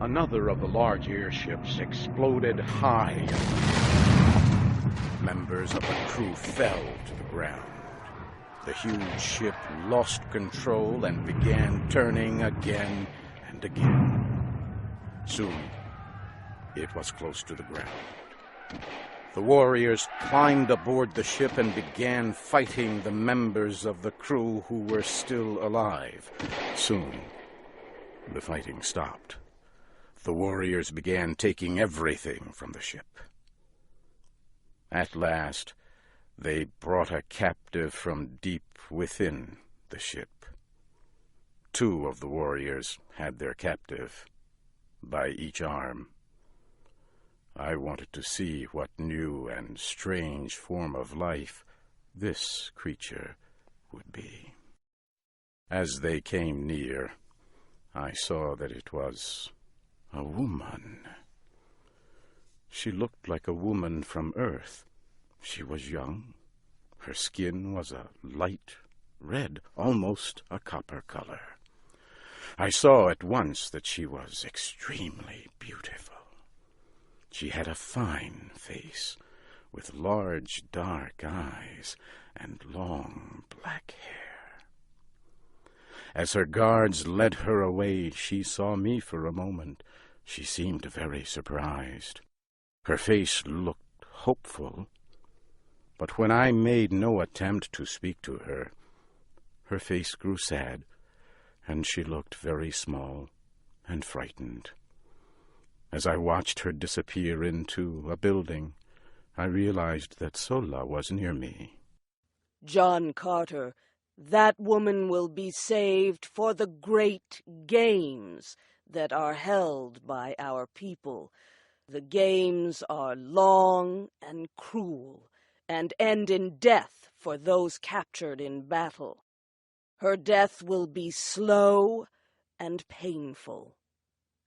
Another of the large airships exploded high. Members of the crew fell to the ground. The huge ship lost control and began turning again and again. Soon, it was close to the ground. The warriors climbed aboard the ship and began fighting the members of the crew who were still alive. Soon, the fighting stopped. The warriors began taking everything from the ship. At last, they brought a captive from deep within the ship. 2 of the warriors had their captive by each arm. I wanted to see what new and strange form of life this creature would be. As they came near, I saw that it was a woman. She looked like a woman from Earth. She was young. Her skin was a light red, almost a copper color. I saw at once that she was extremely beautiful. She had a fine face, with large dark eyes and long black hair. As her guards led her away, she saw me for a moment. She seemed very surprised. Her face looked hopeful, but when I made no attempt to speak to her, her face grew sad, and she looked very small and frightened. As I watched her disappear into a building, I realized that Sola was near me. John Carter, that woman will be saved for the great games that are held by our people. The games are long and cruel, and end in death for those captured in battle. Her death will be slow and painful.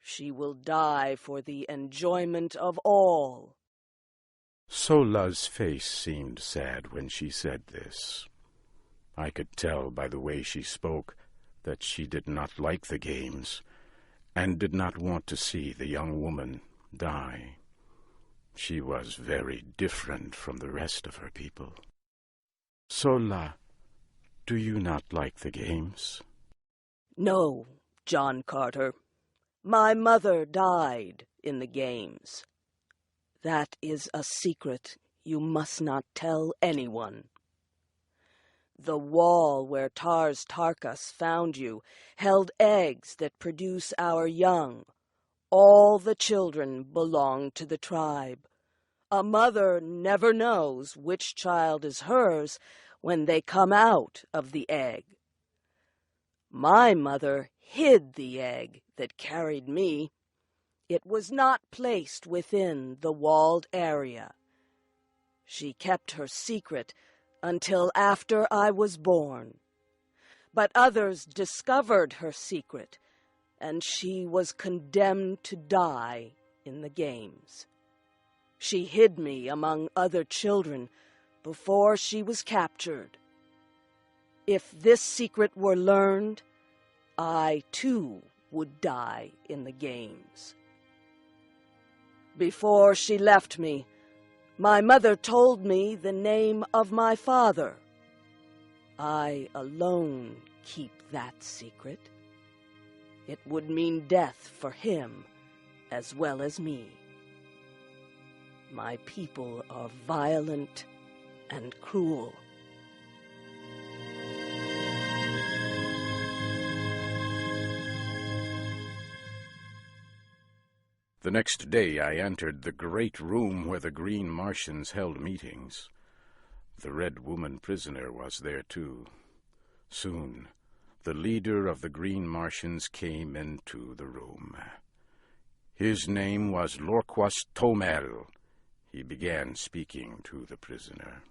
She will die for the enjoyment of all. Sola's face seemed sad when she said this. I could tell by the way she spoke that she did not like the games and did not want to see the young woman die. She was very different from the rest of her people. Sola, do you not like the games? No, John Carter. My mother died in the games. That is a secret you must not tell anyone. The wall where Tars Tarkas found you held eggs that produce our young. All the children belong to the tribe. A mother never knows which child is hers when they come out of the egg. My mother hid the egg that carried me. It was not placed within the walled area. She kept her secret until after I was born. But others discovered her secret, and she was condemned to die in the games. She hid me among other children before she was captured. If this secret were learned, I, too, would die in the games. Before she left me, my mother told me the name of my father. I alone keep that secret. It would mean death for him as well as me. My people are violent and cruel. The next day I entered the great room where the Green Martians held meetings. The Red Woman prisoner was there too. Soon, the leader of the Green Martians came into the room. His name was Lorquas Tomel. He began speaking to the prisoner.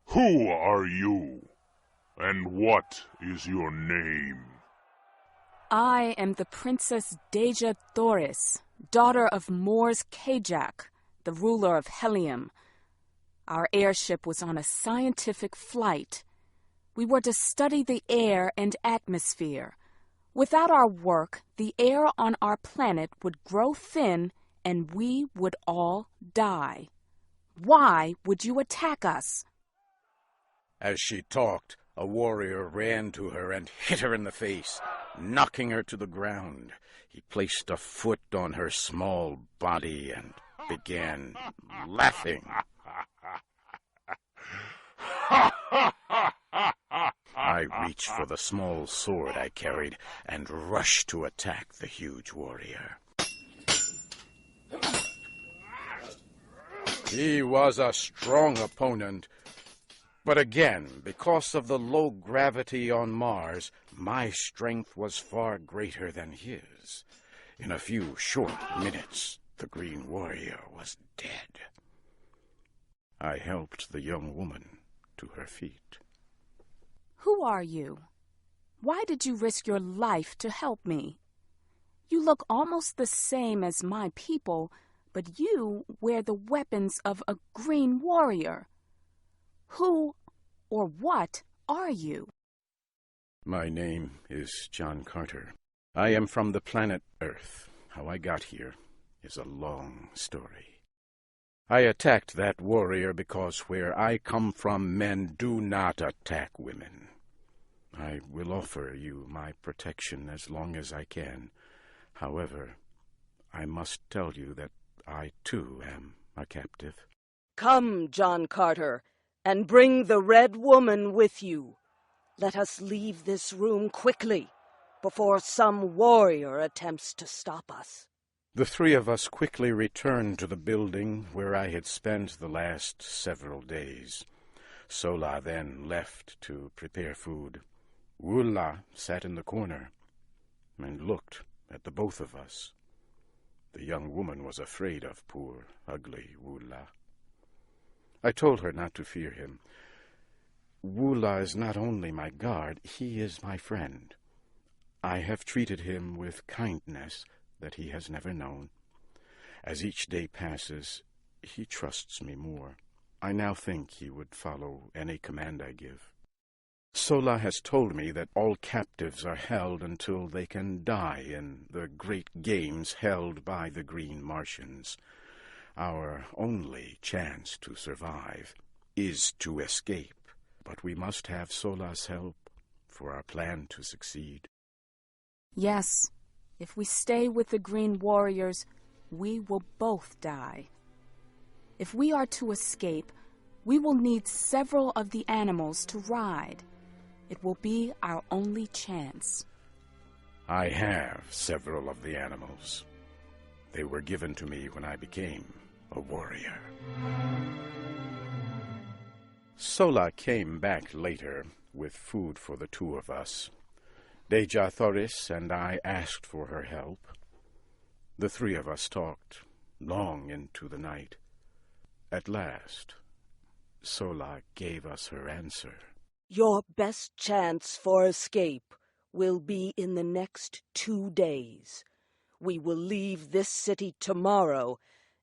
Who are you, and what is your name? I am the Princess Deja Thoris, daughter of Mors Kajak, the ruler of Helium. Our airship was on a scientific flight. We were to study the air and atmosphere. Without our work, the air on our planet would grow thin and we would all die. Why would you attack us? As she talked, a warrior ran to her and hit her in the face, knocking her to the ground. He placed a foot on her small body and began laughing. I reached for the small sword I carried and rushed to attack the huge warrior. He was a strong opponent, but again, because of the low gravity on Mars, my strength was far greater than his. In a few short minutes, the Green Warrior was dead. I helped the young woman to her feet. Who are you? Why did you risk your life to help me? You look almost the same as my people, but you wear the weapons of a Green Warrior. Who or what are you? My name is John Carter. I am from the planet Earth. How I got here is a long story. I attacked that warrior because where I come from, men do not attack women. I will offer you my protection as long as I can. However, I must tell you that I, too, am a captive. Come, John Carter, and bring the Red Woman with you. Let us leave this room quickly, before some warrior attempts to stop us. The three of us quickly returned to the building where I had spent the last several days. Sola then left to prepare food. Wula sat in the corner and looked at the both of us. The young woman was afraid of poor, ugly Wula. I told her not to fear him. Wula is not only my guard, he is my friend. I have treated him with kindness that he has never known. As each day passes, he trusts me more. I now think he would follow any command I give. Sola has told me that all captives are held until they can die in the great games held by the Green Martians. Our only chance to survive is to escape, but we must have Sola's help for our plan to succeed. Yes, if we stay with the Green Warriors, we will both die. If we are to escape, we will need several of the animals to ride. It will be our only chance. I have several of the animals. They were given to me when I became a warrior. Sola came back later with food for the two of us. Deja Thoris and I asked for her help. The three of us talked long into the night. At last, Sola gave us her answer. Your best chance for escape will be in the next 2 days. We will leave this city tomorrow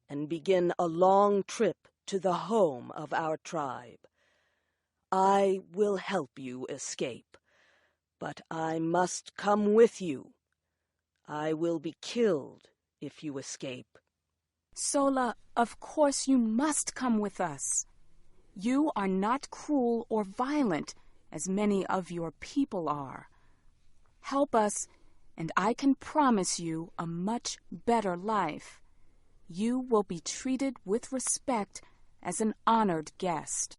and begin a long trip to the home of our tribe. I will help you escape, but I must come with you. I will be killed if you escape. Sola, of course you must come with us. You are not cruel or violent, as many of your people are. Help us, and I can promise you a much better life. You will be treated with respect as an honored guest.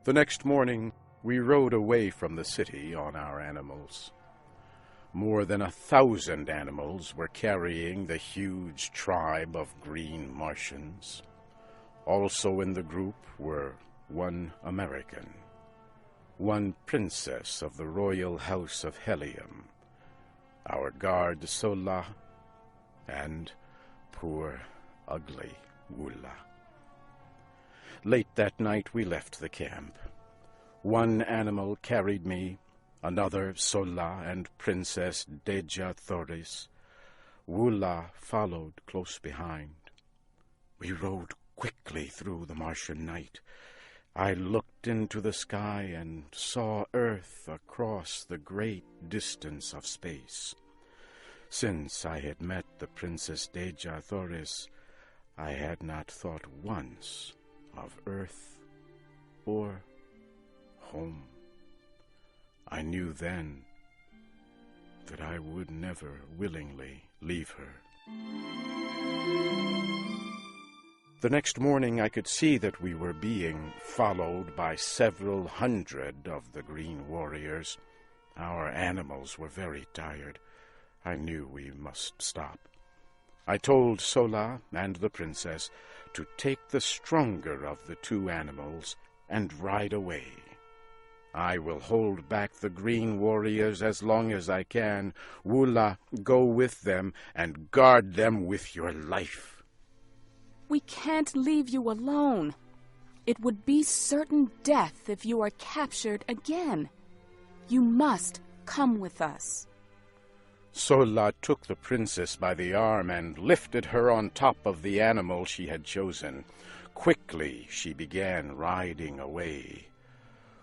The next morning, we rode away from the city on our animals. More than 1,000 animals were carrying the huge tribe of Green Martians. Also in the group were one American, one princess of the royal house of Helium, our guard Sola, and poor, ugly Wula. Late that night we left the camp. One animal carried me, another Sola and Princess Deja Thoris. Wula followed close behind. We rode quickly through the Martian night. I looked into the sky and saw Earth across the great distance of space. Since I had met the Princess Deja Thoris, I had not thought once of Earth or home. I knew then that I would never willingly leave her. The next morning I could see that we were being followed by several hundred of the green warriors. Our animals were very tired. I knew we must stop. I told Sola and the princess to take the stronger of the two animals and ride away. I will hold back the green warriors as long as I can. Wula, go with them and guard them with your life. We can't leave you alone. It would be certain death if you are captured again. You must come with us. Sola took the princess by the arm and lifted her on top of the animal she had chosen. Quickly she began riding away.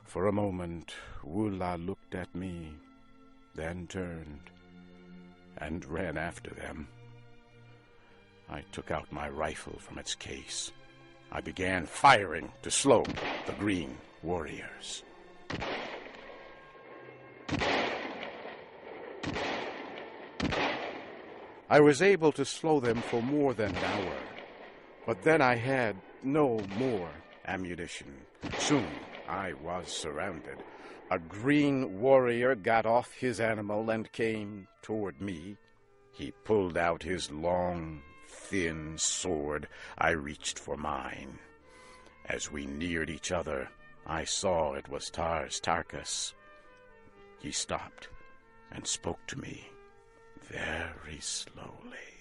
For a moment, Wula looked at me, then turned and ran after them. I took out my rifle from its case. I began firing to slow the green warriors. I was able to slow them for more than an hour, but then I had no more ammunition. Soon I was surrounded. A green warrior got off his animal and came toward me. He pulled out his long, thin sword. I reached for mine. As we neared each other, I saw it was Tarkus. He stopped and spoke to me very slowly.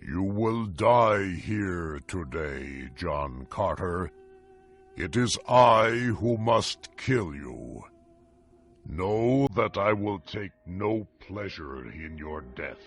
You will die here today, John Carter. It is I who must kill you. Know that I will take no pleasure in your death.